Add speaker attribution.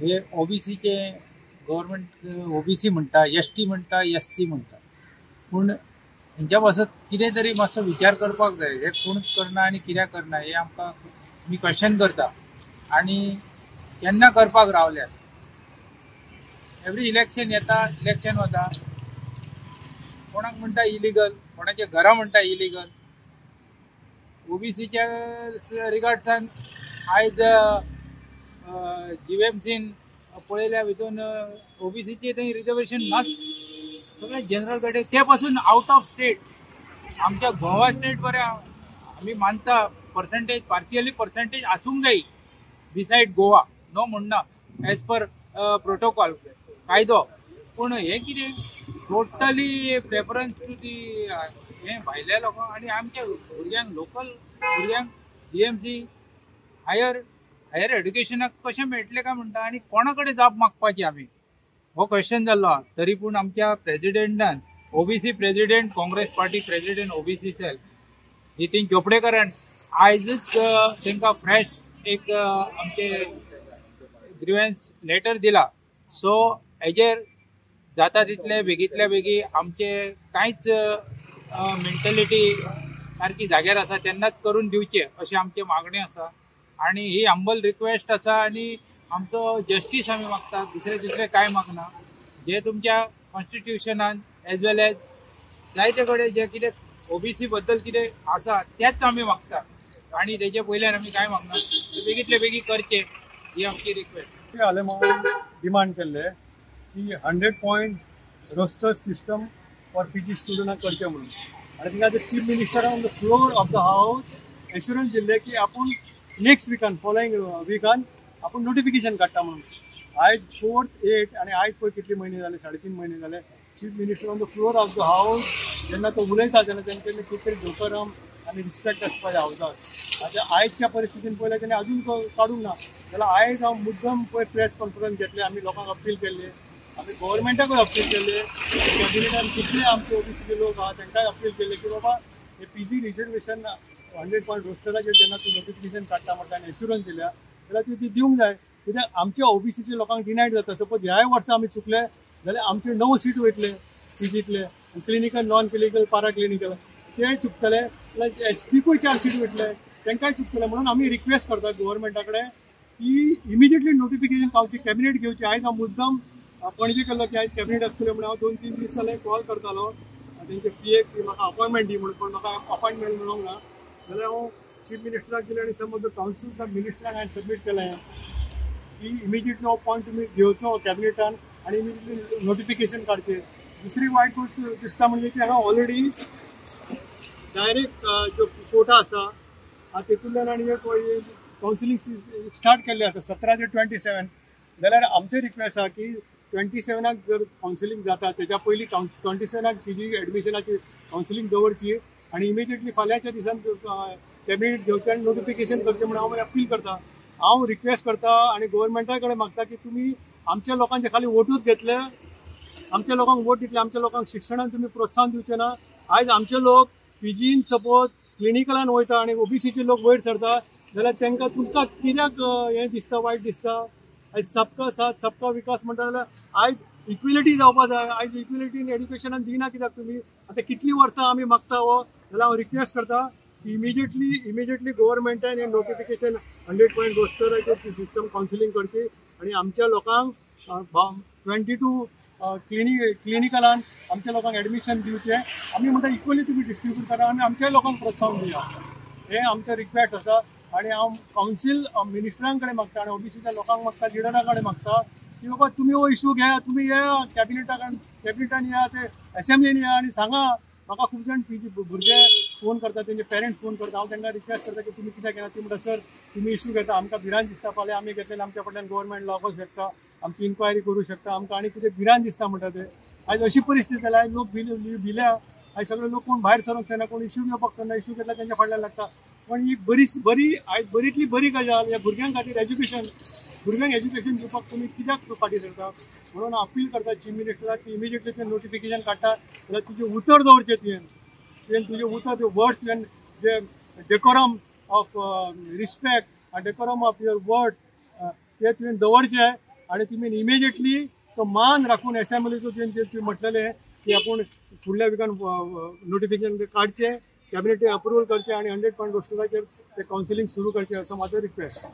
Speaker 1: हे ओबीसीचे government OBC म्हणटा, ST म्हणटा, SC म्हणटा, पूण हेंच्या पासत कितें तरी मातसो विचार करपाक जाय. हे कोण करना आनी कित्याक करना हे आमकां मी क्वेश्चन करता आनी केन्ना करपाक रावल्यात. एवरी इलेक्शन येता, इलेक्शन वता, कोणाक म्हणटा इलिगल, कोणाचे घरा म्हणटा इलिगल. ओबीसीच्या रिगार्ड्सान आयज जीएमसीन पळयल्या भितून ओबीसीचे थंय रिजर्वेशन नाच, सगळे जनरल कॅटेगरी ते पासून आउट ऑफ स्टेट. आमच्या गोवा स्टेट बरें आमी मानता, पर्संटेज पार्शियली पर्संटेज आसूंक जाय बिसायड गोवा, नो म्हणना एज पर प्रोटोकॉल कायदो. पूण हे कितें टोटली प्रेफरन्स टू दी हे भायल्या लोकांक आनी आमच्या भुरग्यांक, लोकल भुरग्यांक जीएमसी हायर एड्युकेशनाक कशें मेळटलें काय म्हणटा आनी कोणा कडेन जाप मागपाची आमी, हो क्वेश्चन जाल्लो. तरी पूण आमच्या प्रेसिडेंटान, OBC president, Congress party president OBC cell Nitin चोपडेकरान आयजच तांकां फ्रेश एक आमचे ग्रिव्हन्स लेटर दिला. सो हेजेर जाता तितले बेगीतल्या बेगी आमचे कांयच मेंटलिटी सारकी जाग्यार आसा तेन्नाच करून दिवचे अशें आमचे मागणी आसा. आनी ही हंबल रिक्वेस्ट आसा आनी आमचो जस्टीस आमी मागता, दुसरे काय मागना. जे तुमच्या कॉन्स्टिट्युशनान एज वेल एज जायते कडेन जे कितें ओबीसी बद्दल कितें आसा तेच आमी मागता आनी तेजे पयल्यार आमी काय मागना. बेगीतले बेगी करचे ही आमची रिक्वेस्ट.
Speaker 2: हाले डिमांड केल्ले की 100 point roster system for PG स्टुडंटांक करचे म्हणून. आनी थिंगा चीफ मिनिस्टरान on the floor of the house assurance दिल्ले की आपूण नेक्स्ट विकान, फॉलोइंग विकान आपूण नोटिफिकेशन काडटा म्हणून. आयज 4th 8th आनी आयज पळय कितले म्हयने जाले, 3.5 म्हयने जाले. Chief minister on the floor of the house जेन्ना तो उलयता तेन्ना तेंच्यांनी कितें तरी जोकरम आनी रिस्पेक्ट आसपा जाय हावजाक. आतां आयजच्या परिस्थितीन पळयल्यार तेणें अजून काडूंक ना. जाल्यार आयज हांव मुद्दम पळय प्रेस कॉन्फरन्स घेतले, आमी लोकांक अपील केल्ले, आमी गव्हर्मेंटाकूय अपील केल्ले, कॅबिनेटान कितले आमचे ओबीसीचे लोक आहा तांकांय अपील केल्ले की बाबा हे पीजी रिजर्वेशन 100 पॉयंट रोस्टराचेर जेन्ना तूं नोटिफिकेशन काडटा म्हणटा आनी एश्युरन्स दिल्या जाल्यार ती दिवंक जाय. कित्याक आमच्या ओबीसीच्या लोकांक डिनायड जाता. सपोज ह्याय वर्सा आमी चुकले जाल्यार आमचे 9 सीट वयतले पीजीतले, क्लिनिकल, नॉन क्लिनिकल, पारा क्लिनिकल तेय चुकतले, प्लस एसटीकूय 4 सीट वयतले तांकांय चुकतले. म्हणून आमी रिक्वेस्ट करता गव्हर्मेंटा कडेन की इमिजिएटली नोटिफिकेशन पावचे, कॅबिनेट घेवचे. आयज हांव मुद्दम पणजे केल्लो की आयज कॅबिनेट आसतले म्हणून हांव 2-3 दीस जाले कॉल करतालो तेंचे पीएक की म्हाका अपॉयंटमेंट दी म्हणून, पण म्हाका अपॉयंटमेंट मेळोंक ना. जाल्यार हांव चीफ मिनिस्टराक दिलें आनी सम ऑफ द कावन्सिल्स ऑफ मिनिस्टराक हांवें सबमीट केलें की इमिजिएटली हो पॉयंट तुमी घेवचो कॅबिनेटान आनी इमिजिएटली नोटिफिकेशन काडचें. दुसरी वायट गोष्ट दिसता म्हणजे की हांगा ऑलरेडी डायरेक्ट ज्यो कोटा आसा तेतूंतल्यान आनी एक कावन्सिलींग स्टार्ट केल्लें आसा 17 ते 27. जाल्यार आमचे रिक्वेस्ट आसा की 27 जर कावन्सिलींग जाता तेच्या पयलीं 27 पीजी एडमिशनाची कावन्सिलींग दवरची आनी इमिजिएटली फाल्यांच्या दिसान कॅबिनेट घेवचें आनी नोटिफिकेशन करचें म्हणून हांव अपील करता. हांव रिक्वेस्ट करता आनी गव्हर्मेंटा कडेन मागता की तुमी आमच्या लोकांचे खाली वोटूच घेतले, आमच्या लोकांक वोट दितले, आमच्या लोकांक शिक्षणान तुमी प्रोत्साहन दिवचें ना. आयज आमचे लोक पीजीन सपोज क्लिनिकलान वयता आनी ओबीसीचे लोक वयर सरता जाल्यार तुमकां कित्याक हें दिसता, वायट दिसता. आयज सबका साथ सबका विकास म्हणटा जाल्यार आयज इक्विलिटी जावपा जाय. आयज इक्विलिटी इन एड्युकेशनान दिना कित्याक तुमी. आतां कितलीं वर्सां आमी मागता हो, जाल्यार हांव रिक्वेस्ट करता की इमिजिएटली गव्हर्मेंटान हें नोटिफिकेशन 100 पॉयंट रोस्टराचेर सिस्टम कावन्सिलींग करची आनी आमच्या लोकांक 22 क्लिनिकलान आमच्या लोकांक एडमिशन दिवचें. आमी म्हणटा इक्वली तुमी डिस्ट्रिब्यूट करा आनी आमच्या लोकांक प्रोत्साहन दिया. हें आमचें रिक्वेस्ट आसा. आनी हांव कावन्सील मिनिस्टरां कडेन मागता आनी ओबीसीच्या लोकांक मागता, लिडरा कडेन मागता की बाबा तुमी हो इशू घ्या, तुमी या कॅबिनेटान या, ते एसेंब्लीन या आनी सांगा. म्हाका खूब जाण पीजी भुरगे फोन करता, तेंचे पेरंट्स फोन करता. हांव तांकां रिक्वेस्ट करता की तुमी कित्याक घेना. ती म्हणटा सर तुमी इशू घेता, आमकां भिरांत दिसता, फाल्यां आमी घेतलेले आमच्या फाटल्यान गव्हर्मेंट लागोंक शकता, आमची इन्क्वायरी करूं शकता, आमकां आनी कितें भिरांत दिसता म्हणटा ते. आयज अशी परिस्थिती जाला, आयज लोक भिल्या, आयज सगळे लोक कोण भायर सरूंक जायना, कोण इशू घेवपाक सोदना, इशू घेतला तेंच्या फाटल्यान लागता. पण ही बरी आयज बरीतली बरी गजाल ह्या भुरग्यां खातीर. भुरग्यांक एज्युकेशन दिवपाक तुमी कित्याक फाटीं सरता. म्हणून हांव अपील करता चीफ मिनिस्टराक की इमिजिएटली तुवें नोटिफिकेशन काडटा जाल्यार तुजें उतर दवरचें, तुवें तुजें उतर वर्ड्स, तुवें जे decorum of respect, decorum of your words ते तुवें दवरचें आणि तुम्ही इमिजिएटली तो मान राखून असेंब्लीचो तुम्ही म्हटलेले की आपण फुडल्या विकान नोटिफिकेशन काढचे, कॅबिनेट अप्रुव्हल करचे आणि 100 पॉईंट रोस्टराचेर ते काउन्सिलिंग सुरू करचे असं माझं रिक्वेस्ट.